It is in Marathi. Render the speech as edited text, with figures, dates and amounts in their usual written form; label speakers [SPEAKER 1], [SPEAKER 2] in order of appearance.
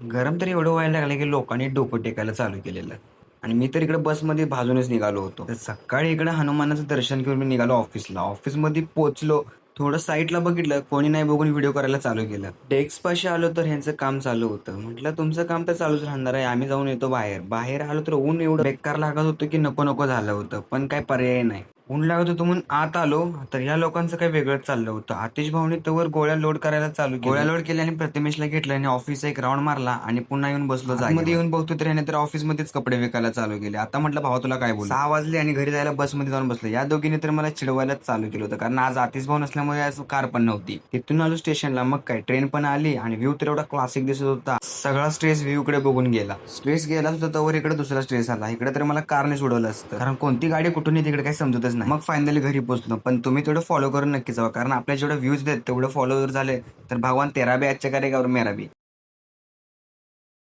[SPEAKER 1] गरम तर एवढं व्हायला लागलं की लोकांनी डोकं टेकायला चालू केलेलं. आणि मी तर इकडे बसमध्ये भाजूनच निघालो होतो. तर सकाळी इकडे हनुमानाचं दर्शन घेऊन मी निघालो ऑफिसला. ऑफिसमध्ये पोहोचलो. थोडं साईडला बघितलं, कोणी नाही बघून व्हिडिओ करायला चालू केलं. डेस्कपाशी आलो तर ह्यांचं काम चालू होतं. म्हटलं तुमचं काम तर चालूच राहणार आहे, आम्ही जाऊन येतो बाहेर. बाहेर आलो तर ऊन एवढं बेकार लागत होतं की नको नको झालं होतं. पण काय पर्याय नाही. ऊन लागत होतं म्हणून आत आलो तर ह्या लोकांचं काही वेगळंच चाललं होतं. आतिश भाऊनी तोवर गोळ्या लोड करायला चालू केल्या. गोळ्या लोड केल्या आणि प्रथमेशला घेतलं आणि ऑफिसचा एक राऊंड मारला आणि पुन्हा येऊन बसलो जागेवर. आतमध्ये येऊन बघतो तर ह्याने तर ऑफिसमध्येच कपडे विकायला चालू केले. आता म्हटलं भावा तुला काय बोलू. 6 वाजले आणि घरी जायला बसमध्ये जाऊन बसलो. या दोघींनी तर मला चिडवायलाच चालू केलं होतं, कारण आज आतिश भाऊ नसल्यामुळे आज कार पण नव्हती. तिथून आलो स्टेशनला. मग काय ट्रेन पण आली आणि व्ह्यू तर एवढा क्लासिक दिसत होता. सगळा स्ट्रेस व्ह्यू कडे बघून गेला. स्ट्रेस गेला होता तवर इकडे दुसरा स्ट्रेस आला. इकडे तर मला कारने सोडवलं असतं, कारण कोणती गाडी कुठून येते तिकडे काही समजतच नाही. मग फायनली घरी पोहोचलो. पण तुम्ही तेवढं फॉलो करून नक्की जावा, कारण आपल्या जेवढे व्ह्यूज देत तेवढं फॉलो जर झाले तर भगवान तेरा बी अच्छा करेगा और मेरा भी.